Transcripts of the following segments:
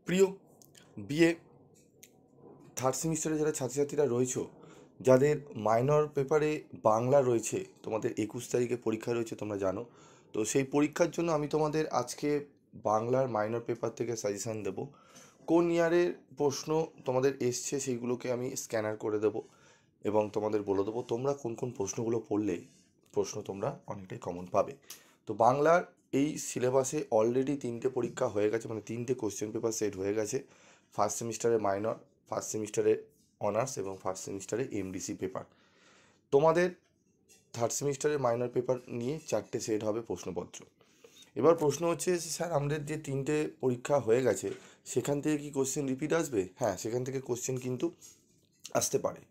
প্রিয় BA third সেমিস্টারে যারা ছাত্রছাত্রীরা রয়েছো, যাদের মাইনর পেপারে বাংলা রয়েছে, তোমাদের 21 তারিখে পরীক্ষা রয়েছে তোমরা জানো। তো সেই পরীক্ষার জন্য আমি তোমাদের আজকে বাংলার মাইনর পেপার থেকে সাজেশান দেব। কোন ইয়ারের প্রশ্ন তোমাদের এসছে সেইগুলোকে আমি স্ক্যানার করে দেবো এবং তোমাদের বলে দেবো তোমরা কোন কোন প্রশ্নগুলো পড়লে প্রশ্ন তোমরা অনেকটাই কমন পাবে। তো বাংলার এই সিলেবাসে অলরেডি 3টে পরীক্ষা হয়ে গেছে, মানে 3টে কোশ্চেন পেপার সেট হয়ে গেছে। ফার্স্ট সেমিস্টারে মাইনর, ফার্স্ট সেমিস্টারে অনার্স এবং ফার্স্ট সেমিস্টারে এমডিসি পেপার। তোমাদের থার্ড সেমিস্টারে মাইনর পেপার নিয়ে 4টে সেট হবে প্রশ্নপত্র। এবার প্রশ্ন হচ্ছে স্যার আমাদের যে 3টে পরীক্ষা হয়ে গেছে সেখান থেকে কি কোশ্চেন রিপিট আসবে? হ্যাঁ, সেখান থেকে কোশ্চেন কিন্তু আসতে পারে।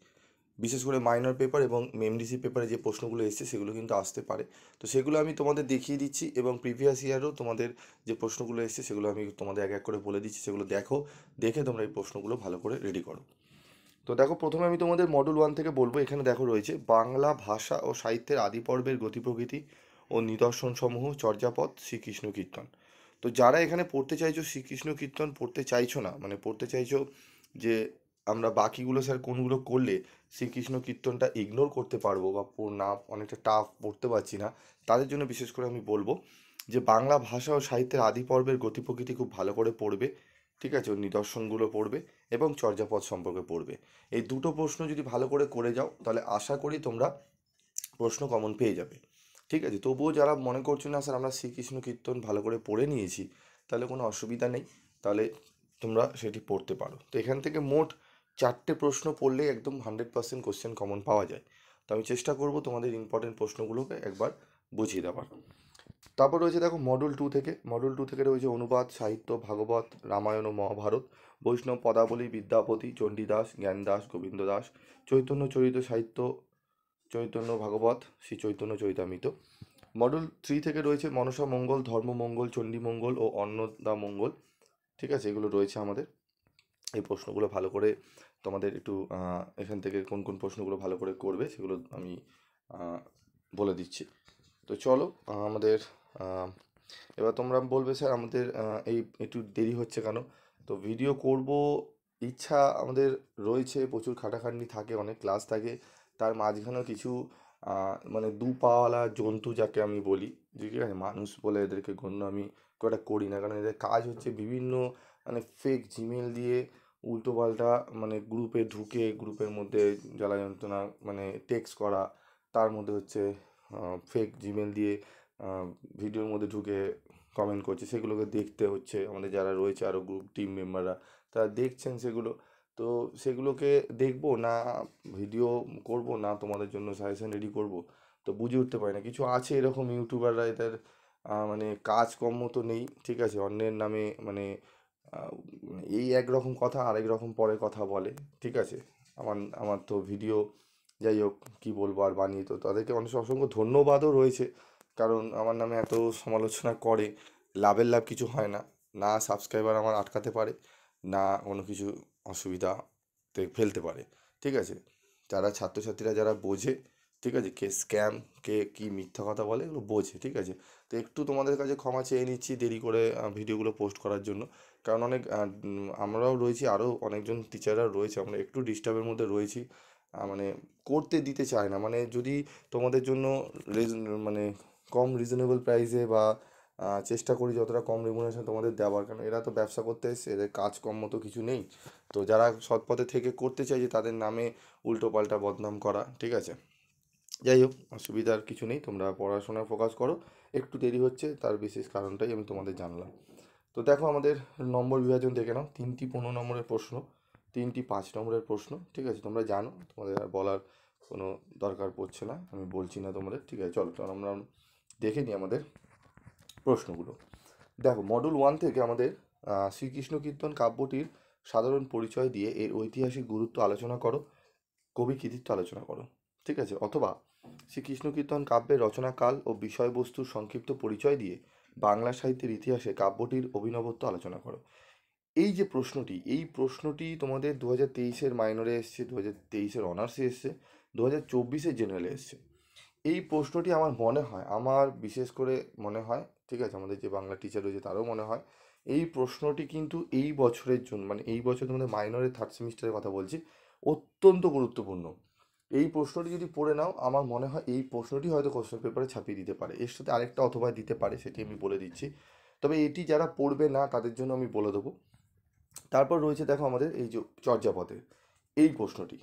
বিশেষ করে মাইনর পেপার এবং এমডিসি পেপারে যে প্রশ্নগুলো এসছে সেগুলো কিন্তু আসতে পারে। তো সেগুলো আমি তোমাদের দেখিয়ে দিচ্ছি এবং প্রিভিয়াস ইয়ারও তোমাদের যে প্রশ্নগুলো এসছে সেগুলো আমি তোমাদের এক এক করে বলে দিচ্ছি, সেগুলো দেখো, দেখে তোমরা এই প্রশ্নগুলো ভালো করে রেডি করো। তো দেখো, প্রথমে আমি তোমাদের মডেল 1 থেকে বলবো। এখানে দেখো রয়েছে বাংলা ভাষা ও সাহিত্যের আদি পর্বের গতি প্রকৃতি ও নিদর্শনসমূহ, চর্যাপদ, শ্রীকৃষ্ণ কীর্তন। তো যারা এখানে পড়তে চাইছো শ্রীকৃষ্ণ কীর্তন পড়তে চাইছো না, মানে পড়তে চাইছো যে আমরা বাকিগুলো স্যার কোনগুলো করলে শ্রীকৃষ্ণ কীর্তনটা ইগনোর করতে পারবো বা না অনেকটা টাফ পড়তে পারছি না, তাদের জন্য বিশেষ করে আমি বলবো যে বাংলা ভাষা ও সাহিত্যের আদি পর্বের গতি প্রকৃতি খুব ভালো করে পড়বে। ঠিক আছে, ওর নিদর্শনগুলো পড়বে এবং চর্যাপদ সম্পর্কে পড়বে। এই দুটো প্রশ্ন যদি ভালো করে যাও তাহলে আশা করি তোমরা প্রশ্ন কমন পেয়ে যাবে। ঠিক আছে, তবুও যারা মনে করছো না স্যার আমরা শ্রীকৃষ্ণ কীর্তন ভালো করে পড়ে নিয়েছি, তাহলে কোনো অসুবিধা নেই, তাহলে তোমরা সেটি পড়তে পারো। তো এখান থেকে মোট 4টে প্রশ্ন পড়লেই একদম 100% কোশ্চেন কমন পাওয়া যায়। তো আমি চেষ্টা করব তোমাদের ইম্পর্টেন্ট প্রশ্নগুলোকে একবার বুঝিয়ে দেওয়ার। তারপর রয়েছে দেখো মডেল 2 থেকে রয়েছে অনুবাদ, সাহিত্য, ভাগবত, রামায়ণ ও মহাভারত, বৈষ্ণব পদাবলী, বিদ্যাপতি, চণ্ডীদাস, জ্ঞানদাস, গোবিন্দ দাস, চৈতন্য চরিত সাহিত্য, চৈতন্য ভাগবত, শ্রী চৈতন্য চরিতামৃত। মডেল 3 থেকে রয়েছে মনসা মঙ্গল, ধর্মমঙ্গল, চণ্ডী মঙ্গল ও অন্নদা মঙ্গল। ঠিক আছে, এগুলো রয়েছে আমাদের। এই প্রশ্নগুলো ভালো করে তোমাদের একটু এখান থেকে কোন কোন প্রশ্নগুলো ভালো করে করবে সেগুলো আমি আহ, বলে দিচ্ছি। তো চলো, আমাদের আহ, এবার তোমরা বলবে স্যার আমাদের এই একটু দেরি হচ্ছে কেন? তো ভিডিও করব ইচ্ছা আমাদের রয়েছে, প্রচুর খাটাখাটনি থাকে, অনেক ক্লাস থাকে, তার মাঝখানেও কিছু মানে দু পাওয়ালা জন্তু যাকে আমি বলি, ঠিক আছে, মানুষ বলে এদেরকে গণ্য আমি খুব একটা করি না, কারণ এদের কাজ হচ্ছে বিভিন্ন মানে ফেক জিমেল দিয়ে উল্টোপাল্টা মানে গ্রুপে ঢুকে গ্রুপের মধ্যে জ্বালা যন্ত্রণা মানে টেক্সট করা, তার মধ্যে হচ্ছে ফেক জিমেল দিয়ে ভিডিওর মধ্যে ঢুকে কমেন্ট করছে, সেগুলোকে দেখতে হচ্ছে। আমাদের যারা রয়েছে আরও গ্রুপ টিম মেম্বাররা তারা দেখছেন সেগুলো। তো সেগুলোকে দেখবো না ভিডিও করব না তোমাদের জন্য সাজেশন রেডি করব, তো বুঝে উঠতে পারি না। কিছু আছে এরকম ইউটিউবাররা, এদের মানে কাজকর্ম তো নেই, ঠিক আছে, অন্যের নামে মানে আহ, এই একরকম কথা আরেক রকম পরে কথা বলে। ঠিক আছে, আমার আমার তো ভিডিও, যাই হোক কী বলবো আর বানিয়ে, তো তাদেরকে অনেক অসংখ্য ধন্যবাদও রয়েছে, কারণ আমার নামে এত সমালোচনা করে লাভের লাভ কিছু হয় না, না সাবস্ক্রাইবার আমার আটকাতে পারে, না কোনো কিছু অসুবিধাতে ফেলতে পারে। ঠিক আছে, যারা ছাত্রছাত্রীরা যারা বোঝে, ঠিক আছে, কে স্ক্যাম, কে কী মিথ্যা কথা বলে এগুলো বোঝে। ঠিক আছে, তো একটু তোমাদের কাছে ক্ষমা চেয়ে নিচ্ছি দেরি করে ভিডিওগুলো পোস্ট করার জন্য, কারণ অনেক আমরাও রয়েছি, আরও অনেকজন টিচাররা রয়েছে, আমরা একটু ডিস্টার্বের মধ্যে রয়েছি। মানে করতে দিতে চায় না, মানে যদি তোমাদের জন্য মানে কম রিজনেবল প্রাইসে বা চেষ্টা করি যতটা কম রেমুনারেশন তোমাদের দেওয়ার, কারণ এরা তো ব্যবসা করতে এসছে, এদের কাজকর্ম তো কিছু নেই। তো যারা সৎ পথে থেকে করতে চাইছে তাদের নামে উল্টো পাল্টা বদনাম করা, ঠিক আছে। যাই হোক, অসুবিধার কিছু নেই, তোমরা পড়াশোনায় ফোকাস করো। একটু দেরি হচ্ছে তার বিশেষ কারণটাই আমি তোমাদের জানলাম। তো দেখো আমাদের নম্বর বিভাজন দেখে নাও, 3টি 15 নম্বরের প্রশ্ন, 3টি 5 নম্বরের প্রশ্ন। ঠিক আছে, তোমরা জানো, তোমাদের আর বলার কোনো দরকার পড়ছে না, আমি বলছি না তোমাদের। ঠিক আছে, চলো চলো আমরা দেখে নিই আমাদের প্রশ্নগুলো। দেখো, মডেল 1 থেকে আমাদের শ্রীকৃষ্ণ কীর্তন কাব্যটির সাধারণ পরিচয় দিয়ে এর ঐতিহাসিক গুরুত্ব আলোচনা করো, কবি কৃতিত্ব আলোচনা করো। ঠিক আছে, অথবা শ্রীকৃষ্ণ কীর্তন কাব্যের রচনাকাল ও বিষয়বস্তুর সংক্ষিপ্ত পরিচয় দিয়ে বাংলা সাহিত্যের ইতিহাসে কাব্যটির অভিনবত্ব আলোচনা করো। এই যে প্রশ্নটি, এই প্রশ্নটি তোমাদের 2023-এর মাইনরে এসছে, 2023-এর অনার্সে এসছে, 2024-এর জেনারেলে এসছে। এই প্রশ্নটি আমার মনে হয়, আমার বিশেষ করে মনে হয়, ঠিক আছে, আমাদের যে বাংলা টিচার রয়েছে তারও মনে হয় এই প্রশ্নটি কিন্তু এই বছরের জন্য, মানে এই বছর তোমাদের মাইনরের থার্ড সেমিস্টারের কথা বলছি, অত্যন্ত গুরুত্বপূর্ণ। এই প্রশ্নটি যদি পড়ে নাও, আমার মনে হয় এই প্রশ্নটি হয়তো কোশ্চেন পেপারে ছাপিয়ে দিতে পারে, এর সাথে আরেকটা অথবা দিতে পারে, সেটি আমি বলে দিচ্ছি। তবে এটি যারা পড়বে না তাদের জন্য আমি বলে দেবো। তারপর রয়েছে দেখো আমাদের এই যে চর্যাপদের এই প্রশ্নটি,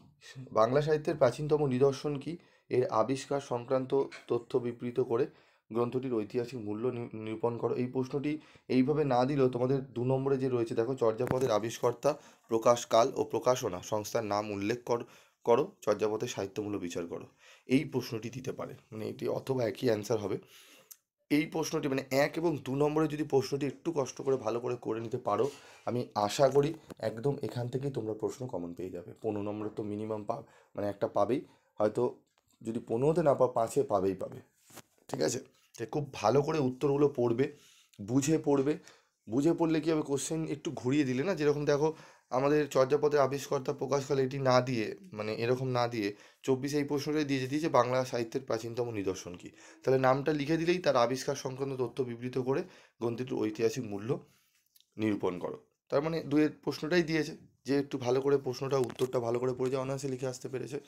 বাংলা সাহিত্যের প্রাচীনতম নিদর্শন কি, এর আবিষ্কার সংক্রান্ত তথ্য বিবৃত করে গ্রন্থটির ঐতিহাসিক মূল্য নিরূপণ করো। এই প্রশ্নটি এইভাবে না দিলেও তোমাদের 2 নম্বরে যে রয়েছে দেখো, চর্যাপদের আবিষ্কর্তা, প্রকাশকাল ও প্রকাশনা সংস্থার নাম উল্লেখ করো, চর্যাপদের সাহিত্যমূল্য বিচার করো। এই প্রশ্নটি দিতে পারে, মানে এটি অথবা একই অ্যান্সার হবে। এই প্রশ্নটি মানে 1 এবং 2 নম্বরে যদি প্রশ্নটি একটু কষ্ট করে ভালো করে নিতে পারো, আমি আশা করি একদম এখান থেকেই তোমরা প্রশ্ন কমন পেয়ে যাবে। 15 নম্বরে তো মিনিমাম মানে একটা পাবেই, হয়তো যদি 15তে না পাও 5-এ পাবে। ঠিক আছে, তো খুব ভালো করে উত্তরগুলো পড়বে, বুঝে পড়বে। বুঝে পড়লে কী হবে, কোশ্চেন একটু ঘুরিয়ে দিলে না, যেরকম দেখো আমাদের চর্যাপদের আবিষ্কর্তা প্রকাশকাল এটি না দিয়ে, মানে এরকম না দিয়ে 24 এই প্রশ্নটাই দিয়েছে বাংলা সাহিত্যের প্রাচীনতম নিদর্শন কি। তাহলে নামটা লিখে দিলেই তার আবিষ্কার সংক্রান্ত তথ্য বিবৃত করে গ্রন্থটির ঐতিহাসিক মূল্য নিরূপণ করো। তার মানে 2-এর প্রশ্নটাই দিয়েছে, যে একটু ভালো করে প্রশ্নটা উত্তরটা ভালো করে পড়ে যে অনায়াসে লিখে আসতে পেরেছে।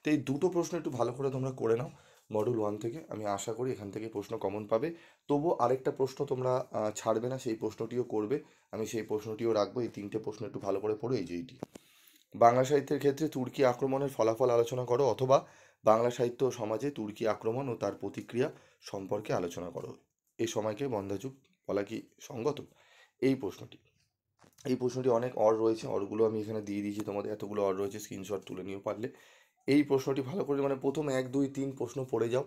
তো এই দুটো প্রশ্ন একটু ভালো করে তোমরা করে নাও মডেল 1 থেকে, আমি আশা করি এখান থেকে প্রশ্ন কমন পাবে। তবুও আরেকটা প্রশ্ন তোমরা ছাড়বে না, সেই প্রশ্নটিও করবে, আমি সেই প্রশ্নটিও রাখবো। এই 3টে প্রশ্ন একটু ভালো করে পড়ো। এই যে এইটি, বাংলা সাহিত্যের ক্ষেত্রে তুর্কি আক্রমণের ফলাফল আলোচনা করো, অথবা বাংলা সাহিত্য ও সমাজে তুর্কি আক্রমণ ও তার প্রতিক্রিয়া সম্পর্কে আলোচনা করো। এই সময়কে বন্ধ্যাযুগ বলা কি সঙ্গত? এই প্রশ্নটি অনেক রয়েছে, অরগুলো আমি এখানে দিয়ে দিয়েছি তোমাদের, এতগুলো রয়েছে, স্ক্রিনশট তুলে নিও পারলে। এই প্রশ্নটি ভালো করে, মানে প্রথম 1 2 3 প্রশ্ন পড়ে যাও,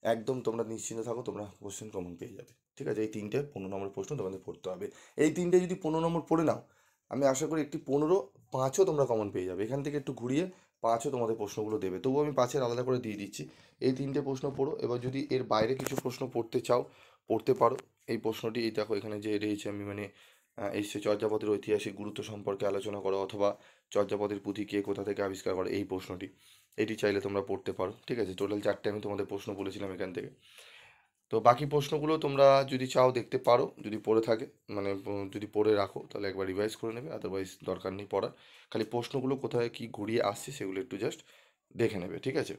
একদম তোমরা নিশ্চিন্ত থাকো, তোমরা কোশ্চেন কমন পেয়ে যাবে। ঠিক আছে, এই 3টে 15 নম্বর প্রশ্ন তোমাদের পড়তে হবে। এই 3টে যদি 15 নম্বর পড়ে নাও, আমি আশা করি একটি 15, 5ও তোমরা কমন পেয়ে যাবে। এখান থেকে একটু ঘুরিয়ে 5ও তোমাদের প্রশ্নগুলো দেবে, তবুও আমি 5-এর আলাদা করে দিয়ে দিচ্ছি। এই 3টে প্রশ্ন পড়ো, এবার যদি এর বাইরে কিছু প্রশ্ন পড়তে চাও পড়তে পারো। এই প্রশ্নটি এই দেখো এখানে যে রয়েছে, আমি মানে এসে চর্যাপদের ঐতিহাসিক গুরুত্ব সম্পর্কে আলোচনা করো, অথবা চর্যাপদের পুঁথি কে কোথা থেকে আবিষ্কার করে, এই প্রশ্নটি, এটি চাইলে তোমরা পড়তে পারো। ঠিক আছে, টোটাল 4টে আমি তোমাদের প্রশ্ন বলেছিলাম এখান থেকে। তো বাকি প্রশ্নগুলো তোমরা যদি চাও দেখতে পারো, যদি পড়ে থাকে, মানে যদি পড়ে রাখো তাহলে একবার রিভাইজ করে নেবে, আদারওয়াইজ দরকার নেই পড়ার। খালি প্রশ্নগুলো কোথায় কি ঘুরিয়ে আসছে সেগুলো একটু জাস্ট দেখে নেবে। ঠিক আছে,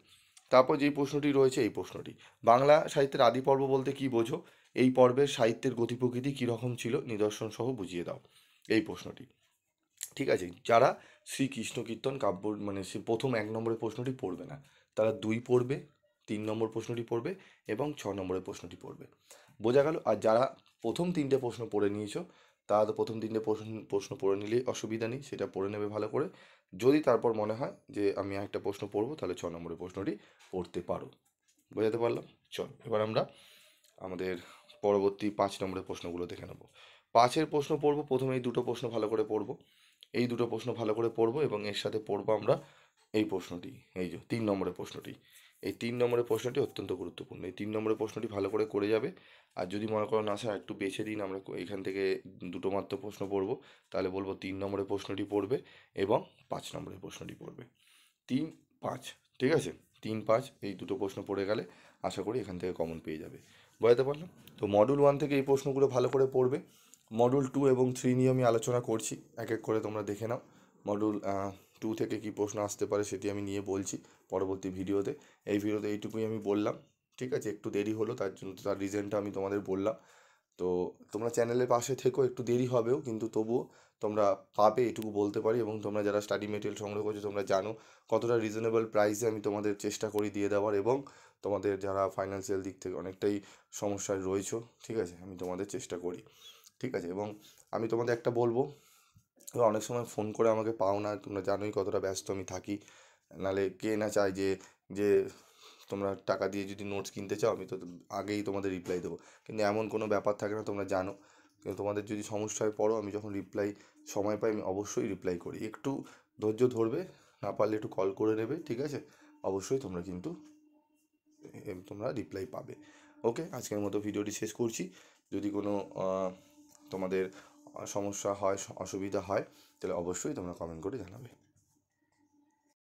তারপর যেই প্রশ্নটি রয়েছে, এই প্রশ্নটি, বাংলা সাহিত্যের আদি পর্ব বলতে কি বোঝো, এই পর্বের সাহিত্যের গতি প্রকৃতি কীরকম ছিল, নিদর্শন সহ বুঝিয়ে দাও। এই প্রশ্নটি, ঠিক আছে, যারা শ্রীকৃষ্ণ কীর্তন কাব্য, মানে সে প্রথম 1 নম্বরের প্রশ্নটি পড়বে না, তারা 2 পড়বে, 3 নম্বর প্রশ্নটি পড়বে এবং 6 নম্বরের প্রশ্নটি পড়বে। বোঝা গেল? আর যারা প্রথম 3টে প্রশ্ন পড়ে নিয়েছো, তারা তো প্রথম 3টে প্রশ্ন পড়ে নিলেই অসুবিধা নেই, সেটা পড়ে নেবে ভালো করে। যদি তারপর মনে হয় যে আমি একটা প্রশ্ন পড়বো, তাহলে 6 নম্বরের প্রশ্নটি পড়তে পারো। বোঝাতে পারলাম? চল এবার আমরা আমাদের পরবর্তী 5 নম্বরের প্রশ্নগুলো দেখে নেব। 5-এর প্রশ্ন পড়বো, প্রথমে এই 2টো প্রশ্ন ভালো করে পড়বো, এই 2টো প্রশ্ন ভালো করে পড়বো, এবং এর সাথে পড়বো আমরা এই প্রশ্নটি, এই যে 3 নম্বরের প্রশ্নটি। এই 3 নম্বরের প্রশ্নটি অত্যন্ত গুরুত্বপূর্ণ, এই 3 নম্বরের প্রশ্নটি ভালো করে করে যাবে। আর যদি মনে করো না স্যার একটু বেছে দিন, আমরা এখান থেকে 2টো মাত্র প্রশ্ন পড়বো, তাহলে বলবো 3 নম্বরের প্রশ্নটি পড়বে এবং 5 নম্বরের প্রশ্নটি পড়বে। 3 5, ঠিক আছে, 3 5 এই 2টো প্রশ্ন পড়ে গেলে আশা করি এখান থেকে কমন পেয়ে যাবে। বোঝাতে পারলাম? তো মডুল 1 থেকে এই প্রশ্নগুলো ভালো করে পড়বে। মডুল 2 এবং 3 নিয়ে আমি আলোচনা করছি, এক এক করে তোমরা দেখে নাও। মডুল 2 থেকে কী প্রশ্ন আসতে পারে সেটি আমি নিয়ে বলছি পরবর্তী ভিডিওতে। এই ভিডিওতে এইটুকুই আমি বললাম। ঠিক আছে, একটু দেরি হলো, তার জন্য তার রিজনটা আমি তোমাদের বললাম। তো তোমরা চ্যানেলের পাশে থেকো, একটু দেরি হবেও কিন্তু তবুও তোমরা পাবে, এটুকু বলতে পারি। এবং তোমরা যারা স্টাডি মেটেরিয়াল সংগ্রহ করছো, তোমরা জানো কতটা রিজনেবল প্রাইসে আমি তোমাদের চেষ্টা করি দিয়ে দেওয়ার, এবং তোমাদের যারা ফাইন্যান্সিয়াল দিক থেকে অনেকটাই সমস্যায় রয়েছো, ঠিক আছে, আমি তোমাদের চেষ্টা করি। ঠিক আছে, এবং আমি তোমাদের একটা বলবো, অনেক সময় ফোন করে আমাকে পাও না, তোমরা জানোই কতটা ব্যস্ত আমি থাকি। নাহলে কে না চায় যে যে তোমরা টাকা দিয়ে যদি নোটস কিনতে চাও, আমি তো আগেই তোমাদের রিপ্লাই দেবো, কিন্তু এমন কোনো ব্যাপার থাকে না, তোমরা জানো। কিন্তু তোমাদের যদি সমস্যায় পড়ো, আমি যখন সময় পাই আমি অবশ্যই রিপ্লাই করি। একটু ধৈর্য ধরবে, না পারলে একটু কল করে নেবে। ঠিক আছে, অবশ্যই তোমরা কিন্তু তোমরা রিপ্লাই পাবে। ওকে, আজকের মতো ভিডিওটি শেষ করছি। যদি কোনো তোমাদের সমস্যা হয়, অসুবিধা হয়, তাহলে অবশ্যই তোমরা কমেন্ট করে জানাবে।